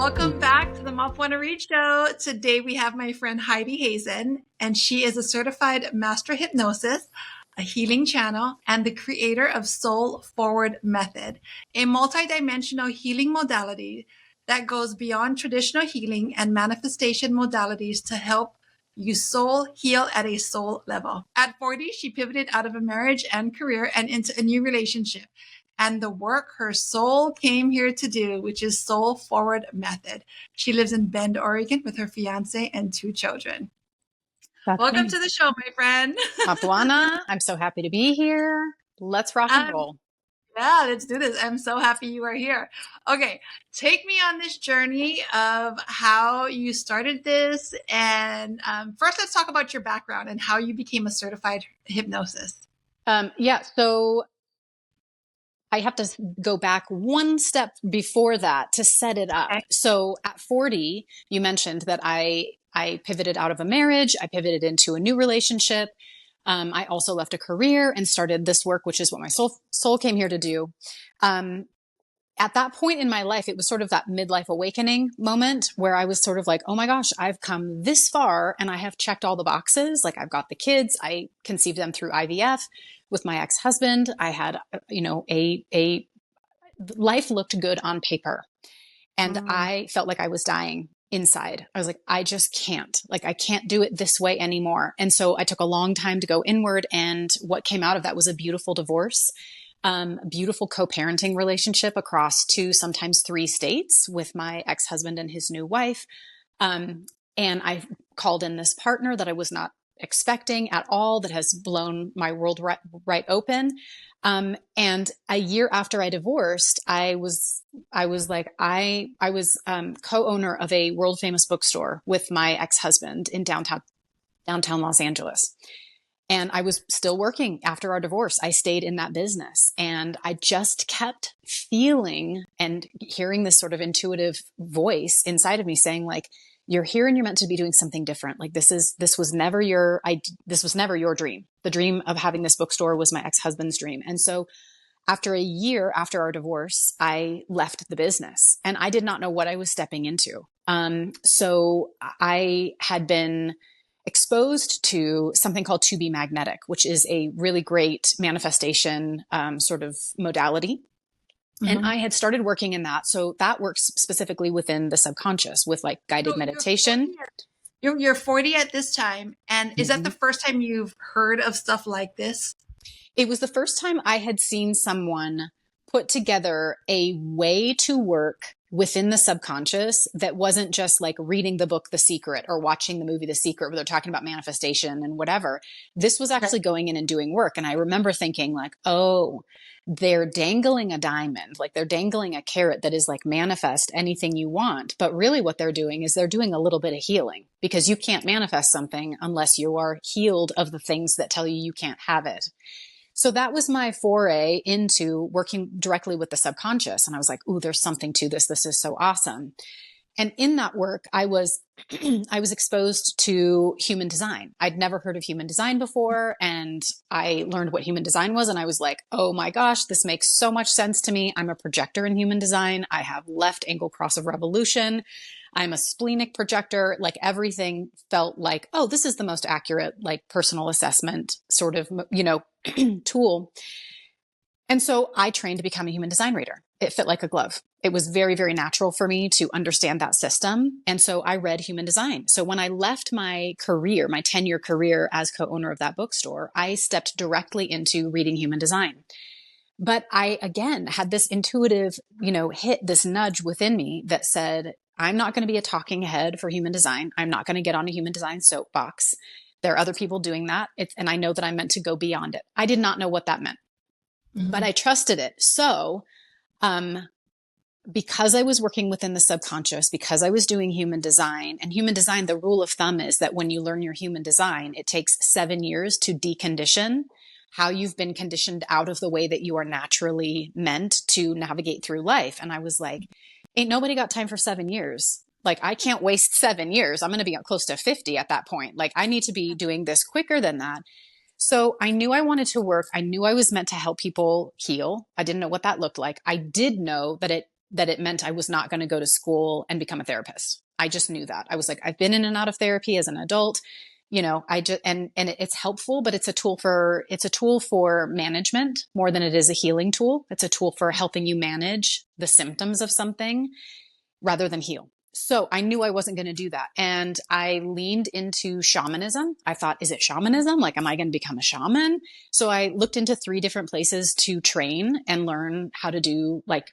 Welcome back to the Mapuana Read Show. Today we have my friend Heidi Hazen, and she is a certified master hypnosis, a healing channel, and the creator of Soul Forward Method, a multidimensional healing modality that goes beyond traditional healing and manifestation modalities to help you soul heal at a soul level. At 40, she pivoted out of a marriage and career and into a new relationship and the work her soul came here to do, which is Soul Forward Method. She lives in Bend, Oregon with her fiance and 2 children. Welcome to the show, my friend. Mapuana, I'm so happy to be here. Let's rock and roll. Yeah, let's do this. I'm so happy you are here. Okay, take me on this journey of how you started this. And first, let's talk about your background and how you became a certified hypnosis. So I have to go back one step before that to set it up. Okay. So at 40, you mentioned that I pivoted out of a marriage. I pivoted into a new relationship. I also left a career and started this work, which is what my soul came here to do. At that point in my life, it was sort of that midlife awakening moment where I was sort of like, oh my gosh, I've come this far and I have checked all the boxes. Like I've got the kids. I conceived them through IVF with my ex-husband. I had, a life looked good on paper, and I felt like I was dying inside. I was like, I just can't, I can't do it this way anymore. And so I took a long time to go inward. And what came out of that was a beautiful divorce, beautiful co-parenting relationship across 2, sometimes 3 states with my ex-husband and his new wife. And I called in this partner that I was not expecting at all, that has blown my world right open. And a year after I divorced, I was co-owner of a world famous bookstore with my ex-husband in downtown Los Angeles. And I was still working after our divorce. I stayed in that business, and I just kept feeling and hearing this sort of intuitive voice inside of me saying, like, you're here and you're meant to be doing something different. Like this was never your dream. The dream of having this bookstore was my ex-husband's dream. And so after a year after our divorce, I left the business and I did not know what I was stepping into. So I had been exposed to something called to be magnetic, which is a really great manifestation, sort of modality. And I had started working in that. So that works specifically within the subconscious with like guided meditation. You're 40 at this time. And is that the first time you've heard of stuff like this? It was the first time I had seen someone put together a way to work within the subconscious that wasn't just like reading the book The Secret or watching the movie The Secret where they're talking about manifestation and whatever. This was actually going in and doing work. And I remember thinking like, oh, they're dangling a diamond, like they're dangling a carrot that is like manifest anything you want. But really what they're doing is they're doing a little bit of healing, because you can't manifest something unless you are healed of the things that tell you you can't have it. So that was my foray into working directly with the subconscious. And I was like, ooh, there's something to this. This is so awesome. And in that work, I was exposed to human design. I'd never heard of human design before. And I learned what human design was. And I was like, oh my gosh, this makes so much sense to me. I'm a projector in human design. I have left angle cross of revolution. I'm a splenic projector. Like everything felt like, oh, this is the most accurate, like personal assessment sort of, tool. And so I trained to become a human design reader. It fit like a glove. It was very, very natural for me to understand that system. And so I read human design. So when I left my career, my 10-year career as co-owner of that bookstore, I stepped directly into reading human design. But I, again, had this intuitive, hit, this nudge within me that said, I'm not going to be a talking head for human design. I'm not going to get on a human design soapbox. There are other people doing that. And I know that I'm meant to go beyond it. I did not know what that meant, but I trusted it. So, because I was working within the subconscious, because I was doing human design, and human design, the rule of thumb is that when you learn your human design, it takes 7 years to decondition how you've been conditioned out of the way that you are naturally meant to navigate through life. And I was like, ain't nobody got time for 7 years. Like, I can't waste 7 years. I'm going to be close to 50 at that point. Like, I need to be doing this quicker than that. So I knew I wanted to work. I knew I was meant to help people heal. I didn't know what that looked like. I did know that that it meant I was not going to go to school and become a therapist. I just knew that. I was like, I've been in and out of therapy as an adult. I just, and it's helpful, but it's a tool for management more than it is a healing tool. It's a tool for helping you manage the symptoms of something rather than heal. So I knew I wasn't going to do that. And I leaned into shamanism. I thought, is it shamanism? Like, am I going to become a shaman? So I looked into 3 different places to train and learn how to do like,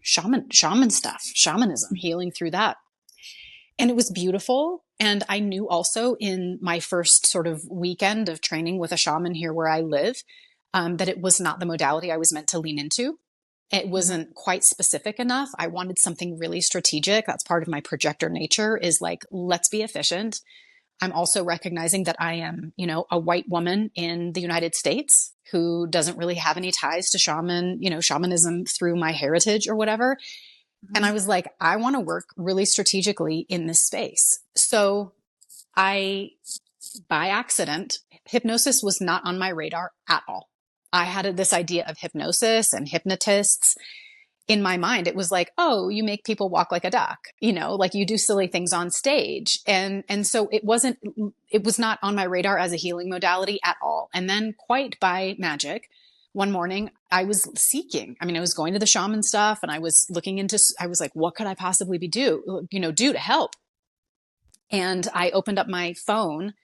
shaman stuff, shamanism, healing through that. And it was beautiful. And I knew also in my first sort of weekend of training with a shaman here where I live, that it was not the modality I was meant to lean into. It wasn't quite specific enough. I wanted something really strategic. That's part of my projector nature, is like, let's be efficient. I'm also recognizing that I am, a white woman in the United States who doesn't really have any ties to shamanism through my heritage or whatever. And I was like, I want to work really strategically in this space. So by accident, hypnosis was not on my radar at all. I had this idea of hypnosis and hypnotists in my mind. It was like, oh, you make people walk like a duck, like you do silly things on stage. And so it was not on my radar as a healing modality at all. And then quite by magic, one morning I was seeking, I was going to the shaman stuff and I was like, what could I possibly do to help? And I opened up my phone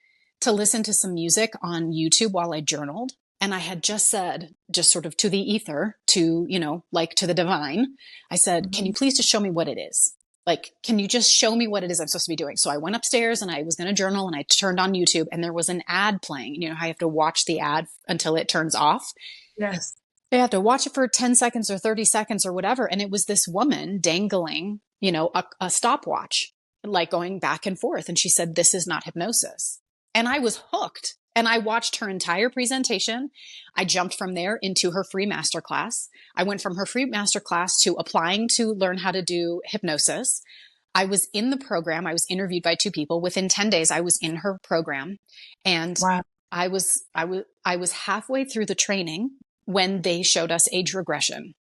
to listen to some music on YouTube while I journaled. And I had just said, just sort of to the ether, to the divine, I said, can you please just show me what it is? Like, can you just show me what it is I'm supposed to be doing? So I went upstairs and I was going to journal and I turned on YouTube and there was an ad playing. You know how you have to watch the ad until it turns off? Yes. They have to watch it for 10 seconds or 30 seconds or whatever. And it was this woman dangling, a stopwatch, like going back and forth. And she said, this is not hypnosis. And I was hooked. And I watched her entire presentation. I jumped from there into her free masterclass. I went from her free masterclass to applying to learn how to do hypnosis. I was in the program. I was interviewed by 2 people. Within 10 days, I was in her program. And Wow. I was halfway through the training when they showed us age regression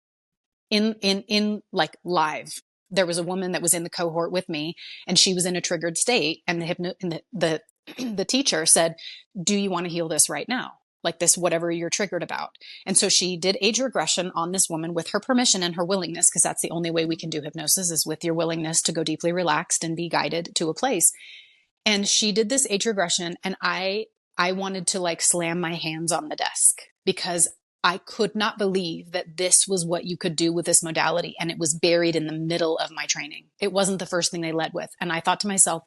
in like live. There was a woman that was in the cohort with me and she was in a triggered state, and the teacher said, do you want to heal this right now? Like this, whatever you're triggered about. And so she did age regression on this woman with her permission and her willingness, because that's the only way we can do hypnosis, is with your willingness to go deeply relaxed and be guided to a place. And she did this age regression, and I wanted to like slam my hands on the desk because I could not believe that this was what you could do with this modality. And it was buried in the middle of my training. It wasn't the first thing they led with. And I thought to myself,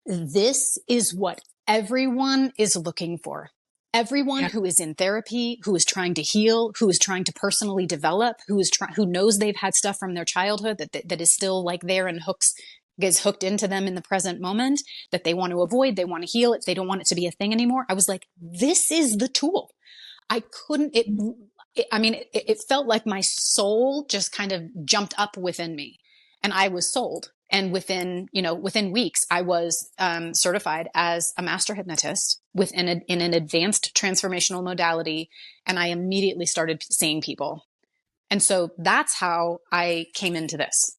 this is what everyone is looking for. Everyone who is in therapy, who is trying to heal, who is trying to personally develop, who knows they've had stuff from their childhood that is still like there and gets hooked into them in the present moment, that they want to avoid, they want to heal it, they don't want it to be a thing anymore. I was like, this is the tool. I couldn't, it felt like my soul just kind of jumped up within me and I was sold. And within weeks, I was certified as a master hypnotist in an advanced transformational modality. And I immediately started seeing people. And so that's how I came into this.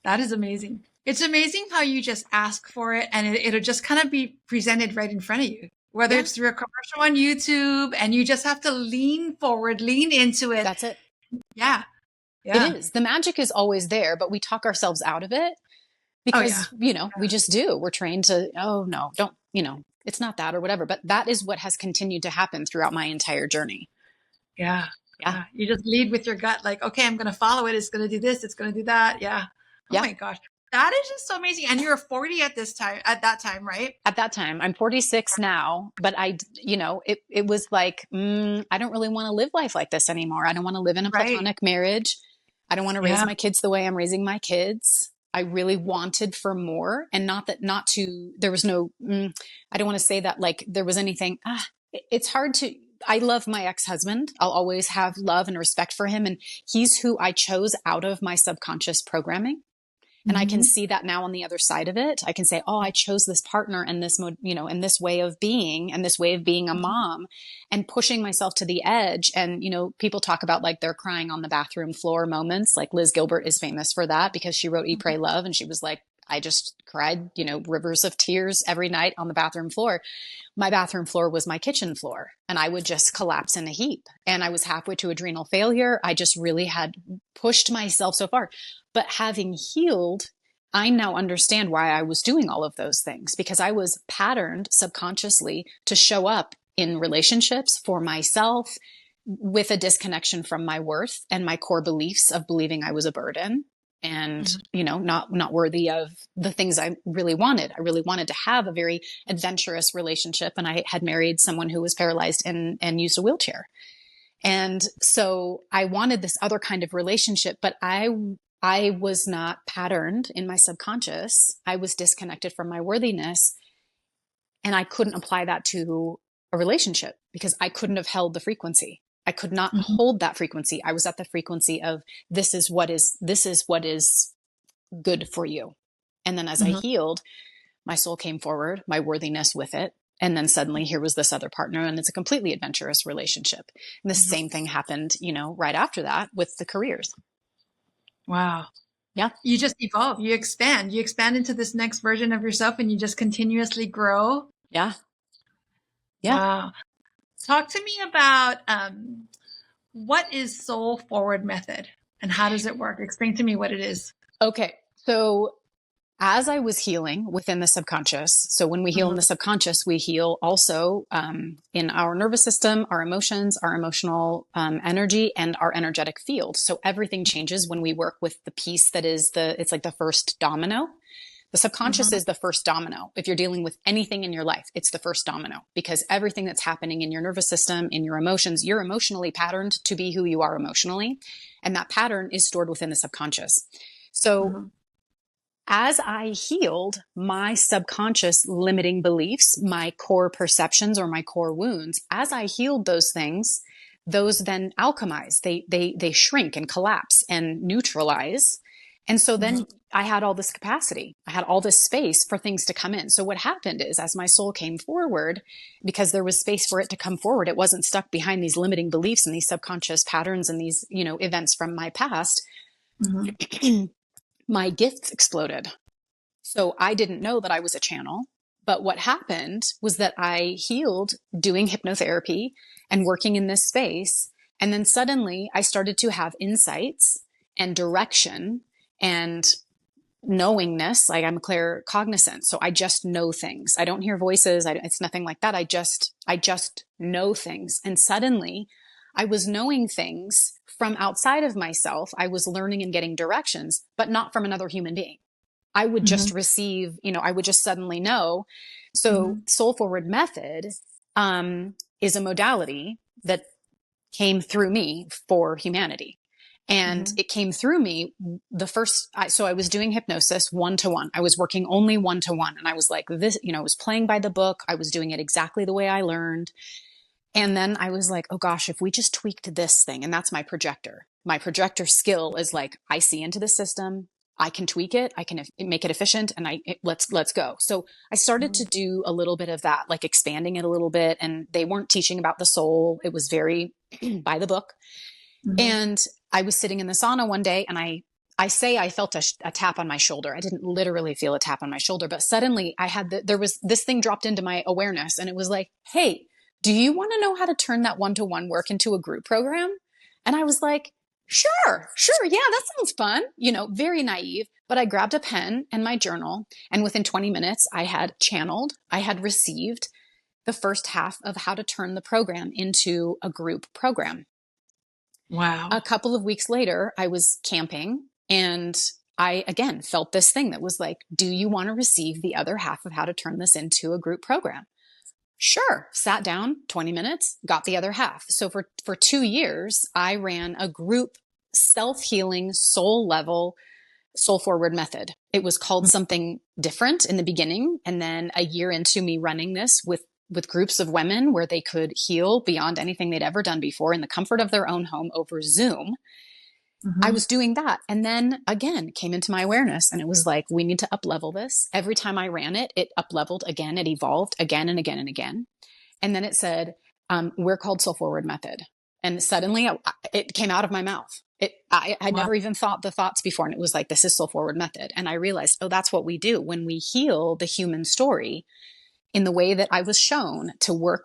That is amazing. It's amazing how you just ask for it and it'll just kind of be presented right in front of you, whether it's through a commercial on YouTube, and you just have to lean forward, lean into it. That's it. Yeah. Yeah. It is. The magic is always there, but we talk ourselves out of it because, we just do. We're trained to, oh no, don't, it's not that or whatever. But that is what has continued to happen throughout my entire journey. Yeah. Yeah. You just lead with your gut, like, okay, I'm going to follow it. It's going to do this. It's going to do that. Yeah. Oh my gosh. That is just so amazing. And you're 40 at that time, right? At that time. I'm 46 now, but it was like, I don't really want to live life like this anymore. I don't want to live in a platonic marriage. I don't want to raise my kids the way I'm raising my kids. I really wanted for more, and there was no, I don't want to say that like there was anything, it's hard to, I love my ex-husband. I'll always have love and respect for him. And he's who I chose out of my subconscious programming. And I can Mm-hmm. see that now on the other side of it. I can say, oh, I chose this partner and this, and this way of being and this way of being a mom and pushing myself to the edge. And, people talk about like they're crying on the bathroom floor moments. Like Liz Gilbert is famous for that because she wrote Eat, Pray, Love. And she was like, I just cried, rivers of tears every night on the bathroom floor. My bathroom floor was my kitchen floor and I would just collapse in a heap. And I was halfway to adrenal failure. I just really had pushed myself so far. But having healed, I now understand why I was doing all of those things because I was patterned subconsciously to show up in relationships for myself with a disconnection from my worth and my core beliefs of believing I was a burden and, not worthy of the things I really wanted. I really wanted to have a very adventurous relationship. And I had married someone who was paralyzed and used a wheelchair. And so I wanted this other kind of relationship, but I was not patterned in my subconscious. I was disconnected from my worthiness and I couldn't apply that to a relationship because I couldn't have held the frequency. I could not Mm-hmm. hold that frequency. I was at the frequency of this is what is good for you. And then as I Mm-hmm. healed, my soul came forward, my worthiness with it. And then suddenly here was this other partner and it's a completely adventurous relationship. And the Mm-hmm. same thing happened, right after that with the careers. Wow. Yeah. You just evolve, you expand into this next version of yourself and you just continuously grow. Yeah. Yeah. Wow. Talk to me about what is soul forward method and how does it work? Explain to me what it is. Okay. So as I was healing within the subconscious, so when we heal in Mm-hmm. the subconscious, we heal also in our nervous system, our emotions, our emotional energy, and our energetic field. So everything changes when we work with the piece that is it's like the first domino. The subconscious Mm-hmm. is the first domino. If you're dealing with anything in your life, it's the first domino because everything that's happening in your nervous system, in your emotions, you're emotionally patterned to be who you are emotionally. And that pattern is stored within the subconscious. So Mm-hmm. as I healed my subconscious limiting beliefs, my core perceptions or my core wounds, as I healed those things, those then alchemize. They shrink and collapse and neutralize. And so then I had all this capacity. I had all this space for things to come in. So what happened is as my soul came forward, because there was space for it to come forward, it wasn't stuck behind these limiting beliefs and these subconscious patterns and these, events from my past. Mm-hmm. My gifts exploded. So I didn't know that I was a channel. But what happened was that I healed doing hypnotherapy and working in this space. And then suddenly I started to have insights and direction and knowingness. Like I'm claircognizant. So I just know things. I don't hear voices. It's nothing like that. I just know things. And suddenly I was knowing things from outside of myself. I was learning and getting directions, but not from another human being. I would just Mm-hmm. receive, I would just suddenly know. So Mm-hmm. soul forward method, is a modality that came through me for humanity. And Mm-hmm. it came through me so I was doing hypnosis 1-to-1. I was working only 1-to-1. And I was like this, I was playing by the book. I was doing it exactly the way I learned. And then I was like, oh gosh, if we just tweaked this thing, and that's my projector. My projector skill is like, I see into the system. I can tweak it. I can make it efficient and let's go. So I started to do a little bit of that, like expanding it a little bit. And they weren't teaching about the soul. It was very by the book. Mm-hmm. And I was sitting in the sauna one day and I say I felt a tap on my shoulder. I didn't literally feel a tap on my shoulder, but suddenly there was this thing dropped into my awareness and it was like, hey, do you want to know how to turn that 1-to-1 work into a group program? And I was like, sure. Yeah, that sounds fun. Very naive, but I grabbed a pen and my journal. And within 20 minutes, I had received the first half of how to turn the program into a group program. Wow. A couple of weeks later, I was camping and I again felt this thing that was like, do you want to receive the other half of how to turn this into a group program? Sure. Sat down 20 minutes, got the other half. So for 2 years, I ran a group self-healing soul level soul forward method. It was called something different in the beginning. And then a year into me running this with groups of women where they could heal beyond anything they'd ever done before in the comfort of their own home over Zoom. I Mm-hmm. was doing that. And then again, came into my awareness and it was like, we need to up level this. Every time I ran it, it up leveled again. It evolved again and again and again. And then it said, we're called Soul Forward Method. And suddenly it came out of my mouth. I Wow. never even thought the thoughts before. And it was like, this is Soul Forward Method. And I realized, oh, that's what we do when we heal the human story in the way that I was shown to work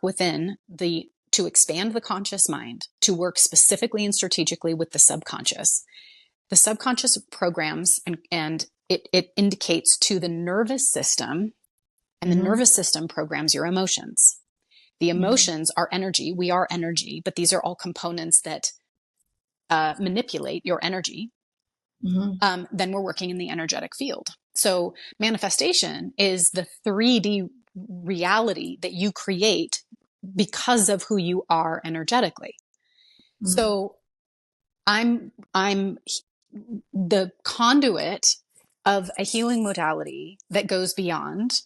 to expand the conscious mind, to work specifically and strategically with the subconscious. The subconscious programs and it indicates to the nervous system, and the Mm-hmm. nervous system programs your emotions. The Mm-hmm. emotions are energy. We are energy, but these are all components that manipulate your energy. Mm-hmm. Then we're working in the energetic field. So manifestation is the 3D reality that you create because of who you are energetically. Mm-hmm. So I'm the conduit of a healing modality that goes beyond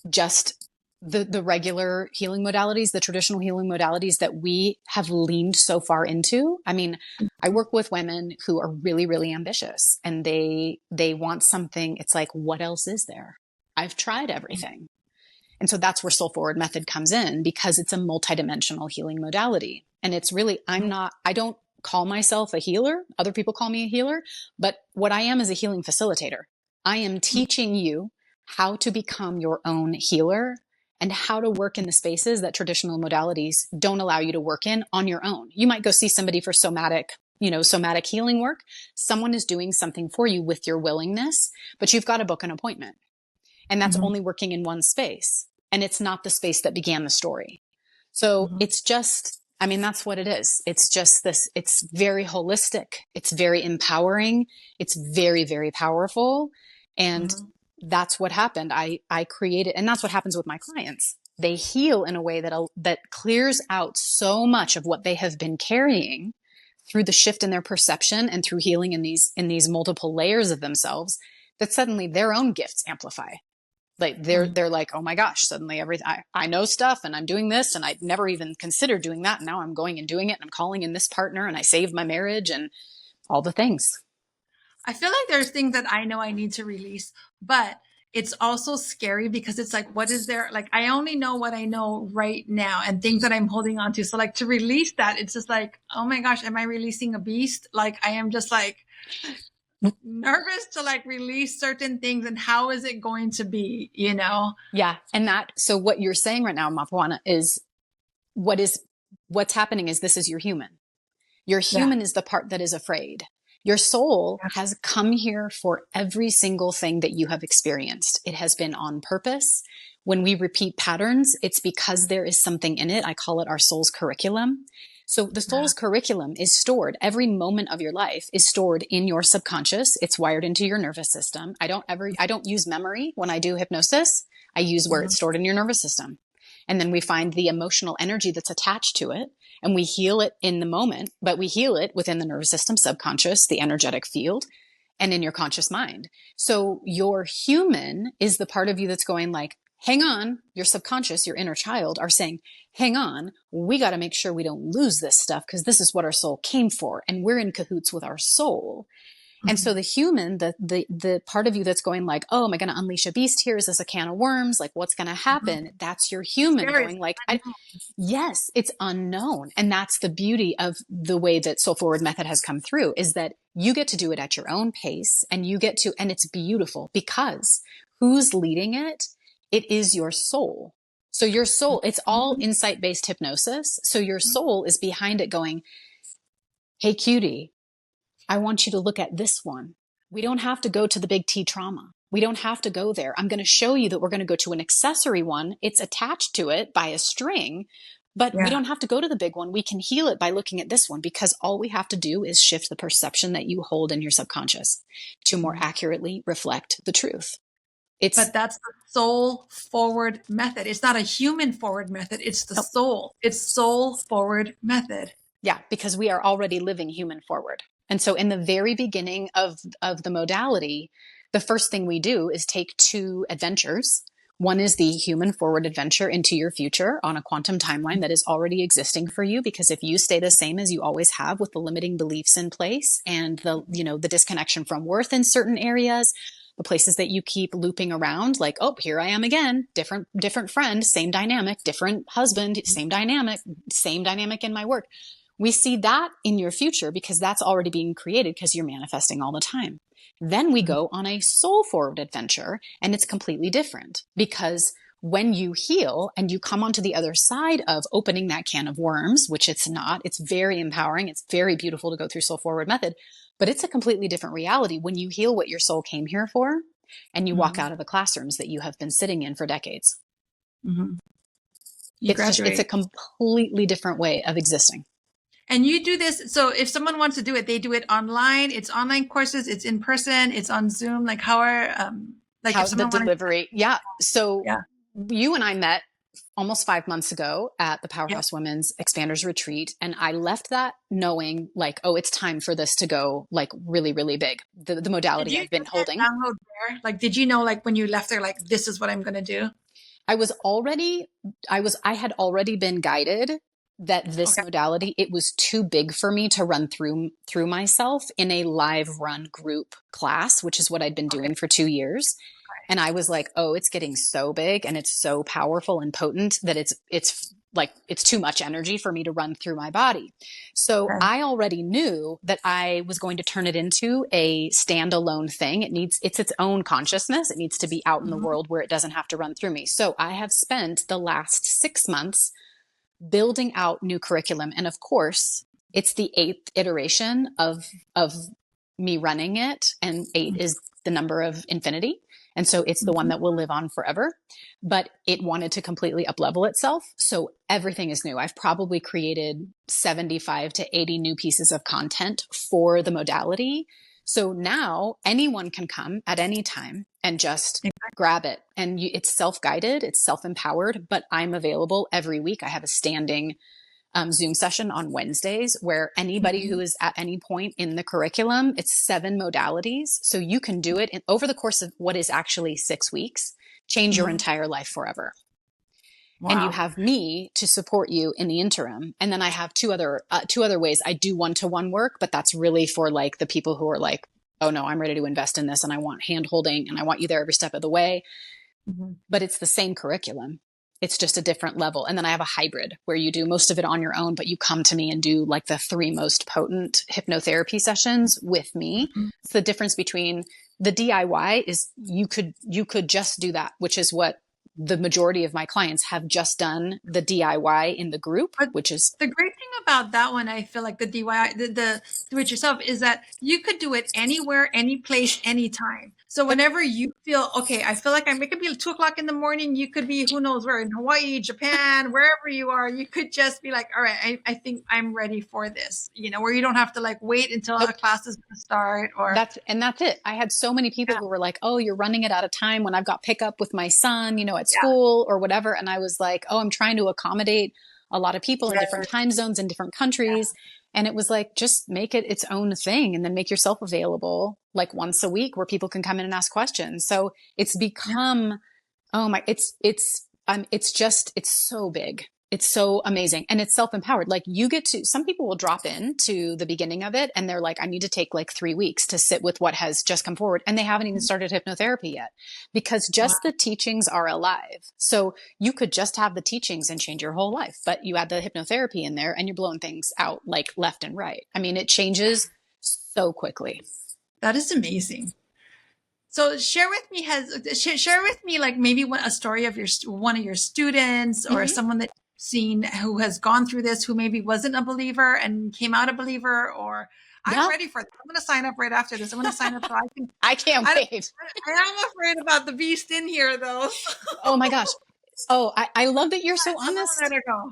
just the regular healing modalities, the traditional healing modalities that we have leaned so far into. I mean, I work with women who are really, really ambitious and they want something. It's like, what else is there? I've tried everything. And so that's where Soul Forward Method comes in because it's a multidimensional healing modality. And it's really, I don't call myself a healer. Other people call me a healer, but what I am is a healing facilitator. I am teaching you how to become your own healer and how to work in the spaces that traditional modalities don't allow you to work in on your own. You might go see somebody for somatic healing work. Someone is doing something for you with your willingness, but you've got to book an appointment. And that's Mm-hmm. only working in one space. And it's not the space that began the story. So Mm-hmm. it's just, I mean, that's what it is. It's just this, it's very holistic. It's very empowering. It's very, very powerful. And Mm-hmm. that's what happened. I created, and that's what happens with my clients. They heal in a way that clears out so much of what they have been carrying through the shift in their perception and through healing in these multiple layers of themselves, that suddenly their own gifts amplify. Like they're like, oh my gosh, suddenly everything I know stuff and I'm doing this and I'd never even considered doing that. And now I'm going and doing it and I'm calling in this partner and I saved my marriage and all the things. I feel like there's things that I know I need to release, but it's also scary because it's like, what is there? Like, I only know what I know right now and things that I'm holding on to. So, like, to release that, it's just like, oh my gosh, am I releasing a beast? Like, I am just like nervous to like release certain things and how is it going to be, you know? Yeah. And so what you're saying right now, Mapuana, what is, what's happening is this is your human. Your Yeah. human is the part that is afraid. Your soul Yeah. has come here for every single thing that you have experienced. It has been on purpose. When we repeat patterns, it's because there is something in it. I call it our soul's curriculum. So the Yeah. soul's curriculum is stored. Every moment of your life is stored in your subconscious. It's wired into your nervous system. I don't use memory when I do hypnosis. I use where Mm-hmm. it's stored in your nervous system. And then we find the emotional energy that's attached to it and we heal it in the moment, but we heal it within the nervous system, subconscious, the energetic field, and in your conscious mind. So your human is the part of you that's going like, hang on, your subconscious, your inner child are saying, hang on, we got to make sure we don't lose this stuff because this is what our soul came for. And we're in cahoots with our soul. And Mm-hmm. so the human, the part of you that's going like, oh, am I going to unleash a beast here? Is this a can of worms? Like, what's going to Mm-hmm. happen? That's your It's human scary. going It's like, unknown. yes, it's unknown. And that's the beauty of the way that Soul Forward Method has come through is that you get to do it at your own pace and and it's beautiful because who's leading it? It is your soul. So your soul, it's all Mm-hmm. insight based hypnosis. So your soul is behind it going, hey, cutie, I want you to look at this one. We don't have to go to the big T trauma. We don't have to go there. I'm going to show you that we're going to go to an accessory one. It's attached to it by a string, but we Yeah. don't have to go to the big one. We can heal it by looking at this one because all we have to do is shift the perception that you hold in your subconscious to more Mm-hmm. accurately reflect the truth. It's But that's the soul forward method. It's not a human forward method. It's the oh, soul. It's soul forward method. yeah, because we are already living human forward. And so in the very beginning of the modality, the first thing we do is take two adventures. One is the human forward adventure into your future on a quantum timeline that is already existing for you. Because if you stay the same as you always have with the limiting beliefs in place and the disconnection from worth in certain areas, the places that you keep looping around, like, oh, here I am again, different friend, same dynamic, different husband, same dynamic in my work. We see that in your future because that's already being created because you're manifesting all the time. Then we go on a soul forward adventure, and it's completely different because when you heal and you come onto the other side of opening that can of worms, which it's not, it's very empowering. It's very beautiful to go through soul forward method, but it's a completely different reality when you heal what your soul came here for and you walk Mm-hmm. out of the classrooms that you have been sitting in for decades. Mm-hmm. You It's a graduate. completely different way of existing. And you do this. So if someone wants to do it, they do it online. It's online courses. It's in person. It's on Zoom. Like how are, like if How's the someone wanted, delivery? Yeah. So yeah, you and I met almost 5 months ago at the yeah. Powerhouse Women's Expanders Retreat. And I left that knowing like, oh, it's time for this to go like really, really big. The Did modality you I've been get that holding. download there? Like, did you know, like when you left there, like, this is what I'm going to do? I was already, I had already been guided that this Okay. modality, it was too big for me to run through myself in a live run group class, which is what I'd been Okay. doing for 2 years. And I was like, oh, it's getting so big and it's so powerful and potent that it's like, it's too much energy for me to run through my body. So Okay. I already knew that I was going to turn it into a standalone thing. It's its own consciousness. It needs to be out in the Mhm. world where it doesn't have to run through me. So I have spent the last 6 months building out new curriculum. And of course, it's the eighth iteration of me running it. And eight is the number of infinity. And so it's the one Mhm. that will live on forever, but it wanted to completely uplevel itself. So everything is new. I've probably created 75 to 80 new pieces of content for the modality. So now anyone can come at any time and just grab it. And it's self-guided, it's self-empowered, but I'm available every week. I have a standing Zoom session on Wednesdays where anybody who Mhm. is at any point in the curriculum, it's 7 modalities. So you can do it over the course of what is actually 6 weeks, change your Mhm. entire life forever. And you Wow. have me to support you in the interim. And then I have two other ways. I do one-to-one work, but that's really for like the people who are like, oh no, I'm ready to invest in this and I want hand holding and I want you there every step of the way. Mhm. But it's the same curriculum. It's just a different level. And then I have a hybrid where you do most of it on your own, but you come to me and do like the 3 most potent hypnotherapy sessions with me. Mhm. It's the difference between the DIY is you could just do that, which is what the majority of my clients have just done the DIY in the group, But which is the great thing about that one, I feel like the DIY, the do it yourself, is that you could do it anywhere, any place, anytime. So yep, whenever you feel, okay, I feel like it could be 2 o'clock in the morning. You could be, who knows where, in Hawaii, Japan, wherever you are, you could just be like, all right, I think I'm ready for this, where you don't have to like wait until a nope. class is going to start or, That's it. I had so many people yeah, who were like, "Oh, you're running it out of time when I've got pickup with my son, at yeah, school or whatever." And I was like, "Oh, I'm trying to accommodate a lot of people in different yeah, time zones in different countries." And it was like, just make it its own thing and then make yourself available like once a week where people can come in and ask questions. So it's yeah. become, oh my, it's so big. It's so amazing. And it's self-empowered. Like some people will drop in to the beginning of it and they're like, I need to take like 3 weeks to sit with what has just come forward. And they haven't even started hypnotherapy yet because Wow. just the teachings are alive. So you could just have the teachings and change your whole life, but you add the hypnotherapy in there and you're blowing things out like left and right. I mean, it changes so quickly. That is amazing. So share with me like maybe a story of one of your students or Mm-hmm. someone that you've seen who has gone through this who maybe wasn't a believer and came out a believer or I'm Yeah. ready for this. I'm going to sign up right after this. I'm going to sign up so I can. I can't I wait. I am afraid about the beast in here though. Oh my gosh. Oh, I love that you're so I'm going to let honest. her go.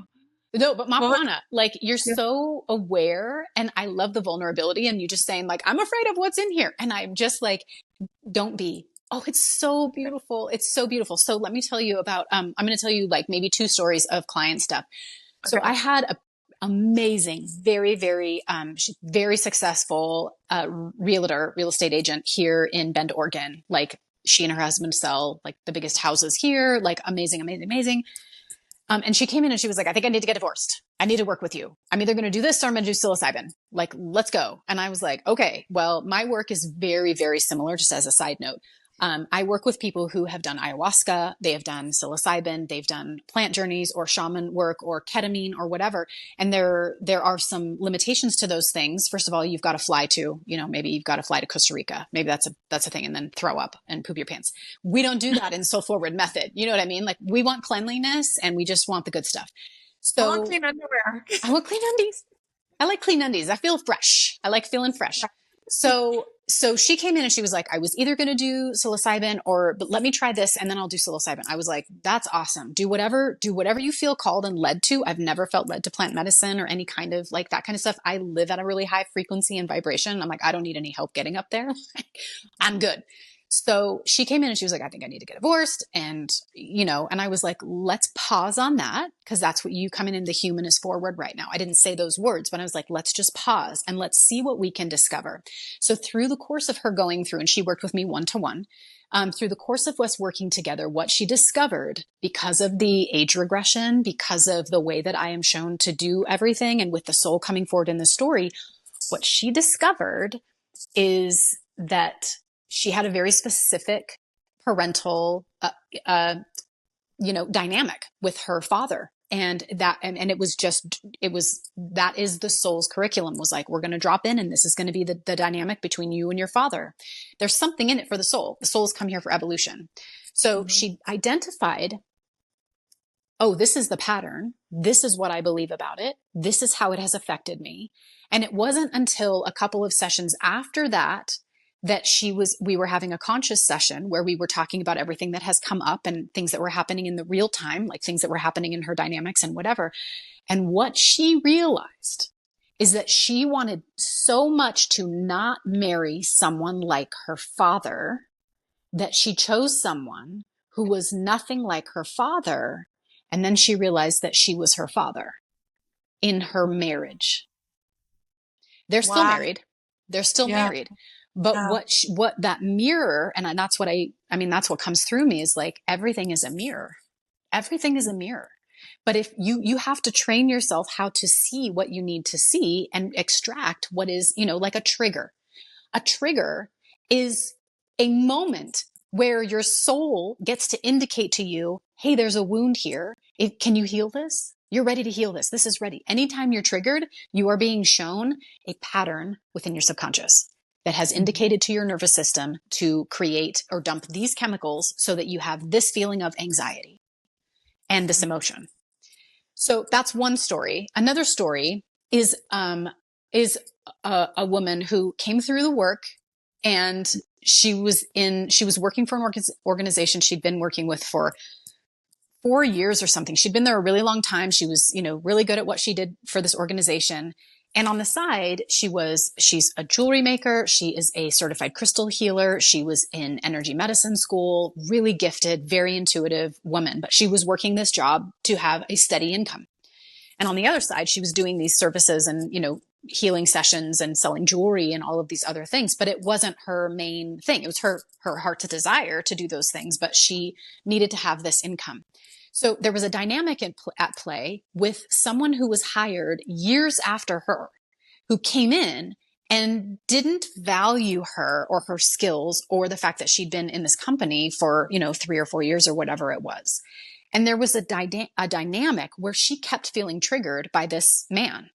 No, but What Mapuana, like you're was, so aware and I love the vulnerability and you just saying like, I'm afraid of what's in here. And I'm just like, don't be. Oh, it's so beautiful. It's so beautiful. So let me tell you about, I'm going to tell you like maybe 2 stories of client stuff. So I okay. had a amazing, very, very, very successful, real estate agent here in Bend, Oregon, like She and her husband sell like the biggest houses here, like amazing, amazing, amazing. And she came in and she was like, I think I need to get divorced. I need to work with you. I'm either going to do this or I'm going to do psilocybin. Like, let's go. And I was like, okay, well, my work is very, very similar, just as a side note. I work with people who have done ayahuasca, they have done psilocybin, they've done plant journeys or shaman work or ketamine or whatever. And there are some limitations to those things. First of all, you've got to fly to, maybe you've got to fly to Costa Rica. Maybe that's a thing, and then throw up and poop your pants. We don't do that in Soul Forward method. You know what I mean? Like, we want cleanliness and we just want the good stuff. I want So clean underwear. I want clean undies. I like clean undies. I feel fresh. I like feeling fresh. So she came in and she was like, I was either going to do psilocybin but let me try this and then I'll do psilocybin. I was like, that's awesome. Do whatever you feel called and led to. I've never felt led to plant medicine or any kind of like that kind of stuff. I live at a really high frequency and vibration. I'm like, I don't need any help getting up there. I'm good. So she came in and she was like, I think I need to get divorced. And I was like, let's pause on that. Cause that's what you coming in, the human is forward right now. I didn't say those words, but I was like, let's just pause and let's see what we can discover. So through the course of her going through, and she worked with me one-to-one, through the course of us working together, what she discovered, because of the age regression, because of the way that I am shown to do everything, and with the soul coming forward in the story, what she discovered is that she had a very specific parental, dynamic with her father. And that is the soul's curriculum, was like, we're going to drop in and this is going to be the dynamic between you and your father. There's something in it for the soul. The soul's come here for evolution. So she identified, oh, this is the pattern. This is what I believe about it. This is how it has affected me. And it wasn't until a couple of sessions after that we were having a conscious session where we were talking about everything that has come up and things that were happening in the real time, like things that were happening in her dynamics and whatever. And what she realized is that she wanted so much to not marry someone like her father that she chose someone who was nothing like her father. And then she realized that she was her father in her marriage. They're still married. They're still married. But what that mirror, and that's what that's what comes through me, is like, everything is a mirror. Everything is a mirror. But if you have to train yourself how to see what you need to see and extract what is, like a trigger. A trigger is a moment where your soul gets to indicate to you, hey, there's a wound here. Can you heal this? You're ready to heal this. This is ready. Anytime you're triggered, you are being shown a pattern within your subconscious that has indicated to your nervous system to create or dump these chemicals so that you have this feeling of anxiety and this emotion. So that's one story. Another story is a woman who came through the work, and she was working for an organization she'd been working with for 4 years or something. She'd been there a really long time. She was, really good at what she did for this organization. And on the side, she's a jewelry maker. She is a certified crystal healer. She was in energy medicine school, really gifted, very intuitive woman, but she was working this job to have a steady income. And on the other side, she was doing these services and, healing sessions and selling jewelry and all of these other things, but it wasn't her main thing. It was her heart's desire to do those things, but she needed to have this income. So there was a dynamic at play with someone who was hired years after her, who came in and didn't value her or her skills or the fact that she'd been in this company for, 3 or 4 years or whatever it was. And there was a dynamic where she kept feeling triggered by this man.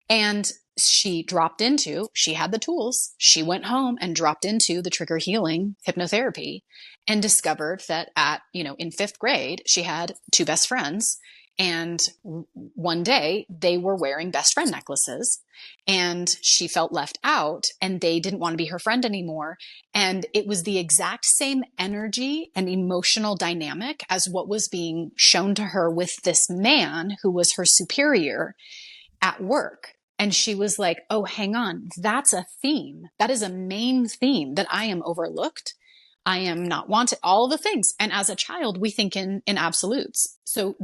And she had the tools. She went home and dropped into the trigger healing hypnotherapy and discovered that in 5th grade, she had 2 best friends. And one day they were wearing best friend necklaces, and she felt left out and they didn't want to be her friend anymore. And it was the exact same energy and emotional dynamic as what was being shown to her with this man who was her superior at work. And she was like, oh, hang on. That's a theme. That is a main theme, that I am overlooked. I am not wanted, all the things. And as a child, we think in absolutes. So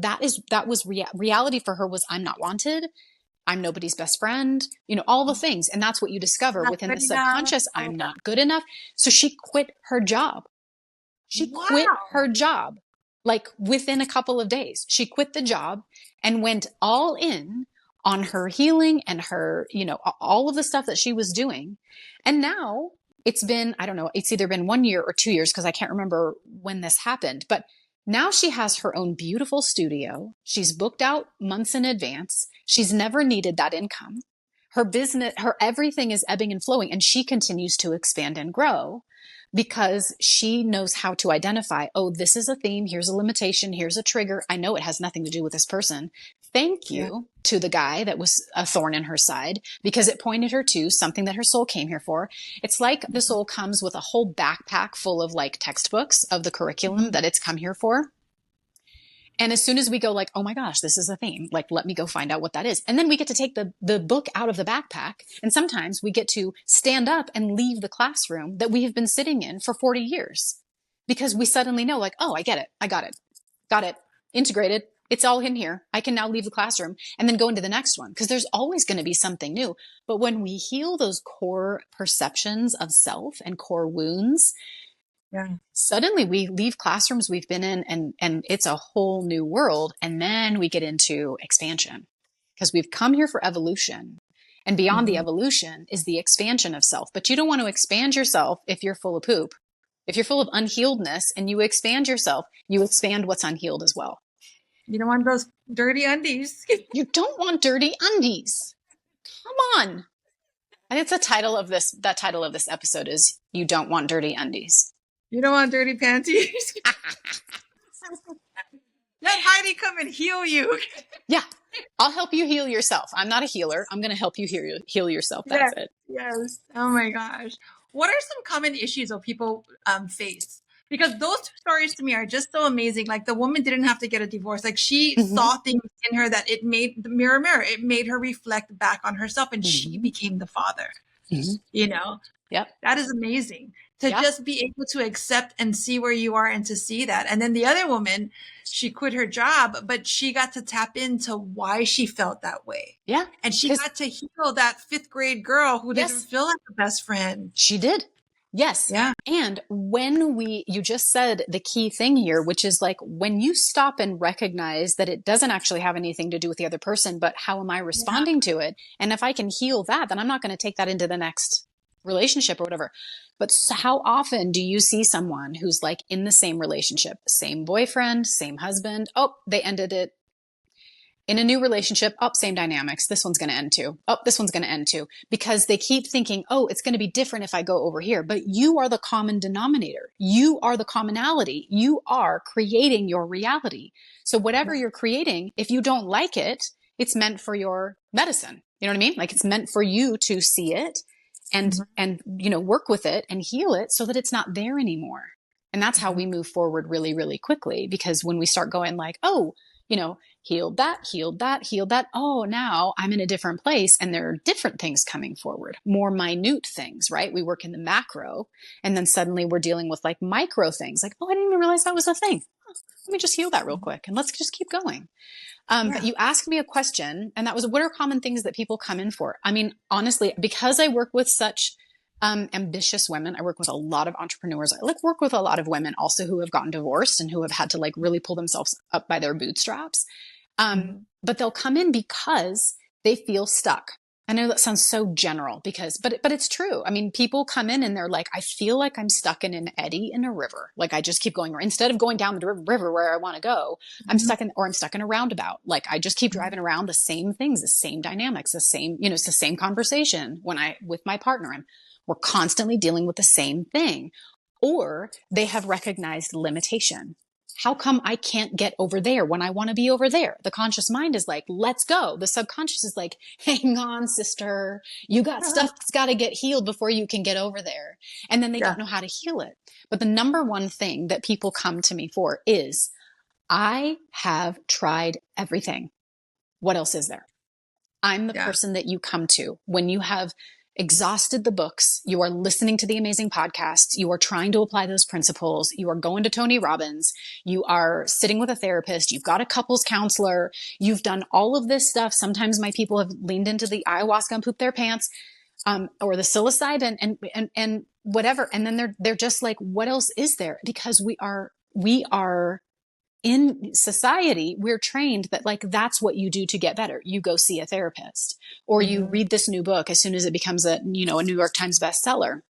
reality for her was, I'm not wanted. I'm nobody's best friend, all the things. And that's what you discover within the subconscious. I'm not good enough. So she quit her job. She quit Wow. her job like within a couple of days. She quit the job and went all in on her healing and her, all of the stuff that she was doing. And now it's been, I don't know, it's either been 1 year or 2 years because I can't remember when this happened, but now she has her own beautiful studio. She's booked out months in advance. She's never needed that income. Her business, her everything is ebbing and flowing, and she continues to expand and grow because she knows how to identify, oh, this is a theme. Here's a limitation. Here's a trigger. I know it has nothing to do with this person. Thank Yeah. you to the guy that was a thorn in her side because it pointed her to something that her soul came here for. It's like the soul comes with a whole backpack full of like textbooks of the curriculum that it's come here for. And as soon as we go like, oh my gosh, this is a theme, like, let me go find out what that is. And then we get to take the book out of the backpack. And sometimes we get to stand up and leave the classroom that we have been sitting in for 40 years because we suddenly know like, oh, I get it. I got it. Integrated. It's all in here. I can now leave the classroom and then go into the next one because there's always going to be something new. But when we heal those core perceptions of self and core wounds, Yeah. suddenly we leave classrooms we've been in and it's a whole new world. And then we get into expansion because we've come here for evolution. And beyond the evolution is the expansion of self. But you don't want to expand yourself if you're full of poop. If you're full of unhealedness and you expand yourself, you expand what's unhealed as well. You don't want those dirty undies. You don't want dirty undies. Come on. And it's the title of this, that title of this episode is You Don't Want Dirty Undies. You don't want dirty panties. Let Heidi come and heal you. Yeah. I'll help you heal yourself. I'm not a healer. I'm going to help you heal yourself. That's it. Yes. Oh my gosh. What are some common issues that people face? Because those two stories to me are just so amazing. Like the woman didn't have to get a divorce. Like she saw things in her that it made the mirror. It made her reflect back on herself and she became the father. You know? Yep. That is amazing to just be able to accept and see where you are and to see that. And then the other woman, she quit her job, but she got to tap into why she felt that way. Yeah. And she got to heal that 5th grade girl who didn't feel like a best friend. She did. Yes. Yeah. And when you just said the key thing here, which is like when you stop and recognize that it doesn't actually have anything to do with the other person, but how am I responding to it? And if I can heal that, then I'm not going to take that into the next relationship or whatever. But how often do you see someone who's like in the same relationship, same boyfriend, same husband? Oh, they ended it. In a new relationship, oh, same dynamics. This one's going to end too. Oh, this one's going to end too. Because they keep thinking, oh, it's going to be different if I go over here. But you are the common denominator. You are the commonality. You are creating your reality. So whatever you're creating, if you don't like it, it's meant for your medicine. You know what I mean? Like it's meant for you to see it and work with it and heal it so that it's not there anymore. And that's how we move forward really, really quickly. Because when we start going like, oh, healed that. Oh, now I'm in a different place and there are different things coming forward, more minute things, right? We work in the macro and then suddenly we're dealing with like micro things like, oh, I didn't even realize that was a thing. Let me just heal that real quick and let's just keep going. But you asked me a question and that was, what are common things that people come in for? I mean, honestly, because I work with such ambitious women. I work with a lot of entrepreneurs. I work with a lot of women also who have gotten divorced and who have had to like really pull themselves up by their bootstraps. But they'll come in because they feel stuck. I know that sounds so general but it's true. I mean, people come in and they're like, I feel like I'm stuck in an eddy in a river. Like I just keep going, instead of going down the river where I want to go, I'm stuck in a roundabout. Like I just keep driving around the same things, the same dynamics, the same, it's the same conversation with my partner. We're constantly dealing with the same thing. Or they have recognized limitation. How come I can't get over there when I want to be over there? The conscious mind is like, let's go. The subconscious is like, hang on, sister. You got stuff that's got to get healed before you can get over there. And then they don't know how to heal it. But the number one thing that people come to me for is, I have tried everything. What else is there? I'm the person that you come to when you have exhausted the books, you are listening to the amazing podcasts, you are trying to apply those principles, you are going to Tony Robbins, you are sitting with a therapist, you've got a couples counselor, you've done all of this stuff. Sometimes my people have leaned into the ayahuasca and pooped their pants. or the psilocybin and whatever. And then they're just like, what else is there? Because we are in society, we're trained that like, that's what you do to get better. You go see a therapist, or you Mm-hmm. read this new book as soon as it becomes a New York Times bestseller.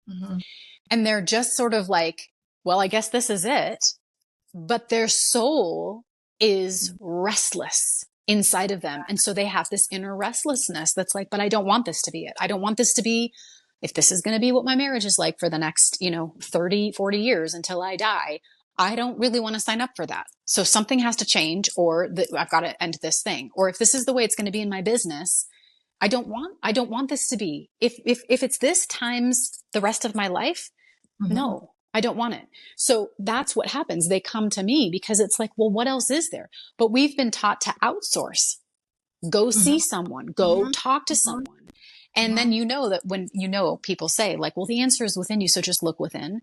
Mm-hmm. And they're just sort of like, well, I guess this is it. But their soul is restless inside of them. And so they have this inner restlessness that's like, but I don't want this to be it. I don't want this to be, if this is going to be what my marriage is like for the next, 30, 40 years until I die, I don't really want to sign up for that. So something has to change, or I've got to end this thing. Or if this is the way it's going to be in my business, I don't want this to be, if it's this times the rest of my life, Mm-hmm. no, I don't want it. So that's what happens. They come to me because it's like, well, what else is there? But we've been taught to outsource. Go Mm-hmm. see someone, go talk to Mm-hmm. someone. And then that when people say like, well, the answer is within you, so just look within.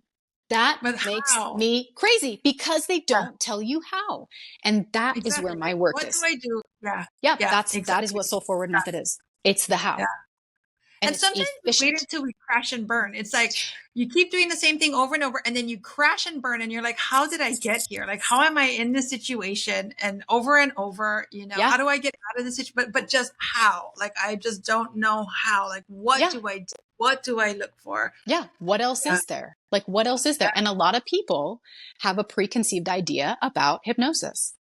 That But makes how? me crazy because they Yeah, don't tell you how. And that is where exactly. my Like, work what do is. I do? Yeah, Yeah, yeah, that is exactly. what soul forward method is. It's the Yeah. how, and And it's sometimes we wait efficient. until we crash and burn. It's like you keep doing the same thing over and over, and then you crash and burn, and you're like, how did I get here? Like, how am I in this situation? And over, Yeah. how do I get out of this situation? But just how? Like, I just don't know how. Like, what Yeah. do I do? What do I look for? Yeah. What else Yeah. is there? Like, what else is there? And a lot of people have a preconceived idea about hypnosis.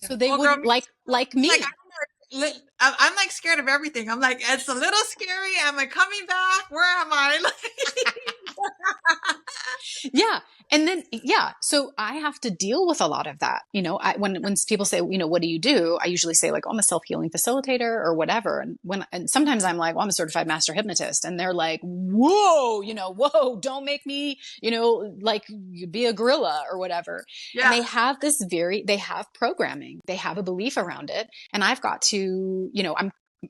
Yeah. So they Well, girl, would me like too. Like, I me. don't know. I'm like scared of everything. I'm like, it's a little scary. Am I coming back? Where am I? Yeah. And then, yeah. So I have to deal with a lot of that. When people say, what do you do? I usually say like, oh, I'm a self-healing facilitator or whatever. And sometimes I'm like, well, I'm a certified master hypnotist. And they're like, whoa, don't make me, like be a gorilla or whatever. And Yeah. they have programming, they have a belief around it. And I've got to,